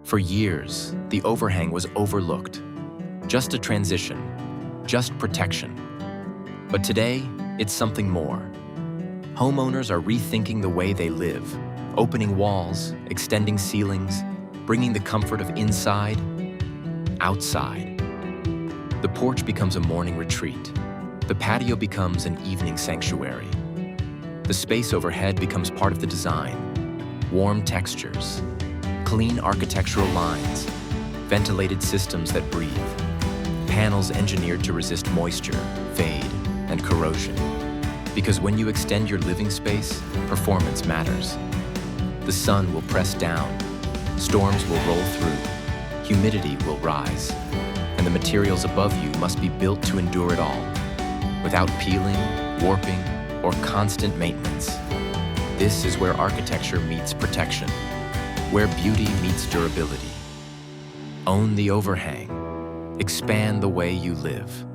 For years, the overhang was overlooked. Just a transition, just protection. But today, it's something more. Homeowners are rethinking the way they live, opening walls, extending ceilings, bringing the comfort of inside, outside. The porch becomes a morning retreat. The patio becomes an evening sanctuary. The space overhead becomes part of the design. Warm textures, clean architectural lines, ventilated systems that breathe, panels engineered to resist moisture, fade, and corrosion. Because when you extend your living space, performance matters. The sun will press down, storms will roll through, humidity will rise, and the materials above you must be built to endure it all, without peeling, warping, or constant maintenance. This is where architecture meets protection, where beauty meets durability. Own the overhang. Expand the way you live.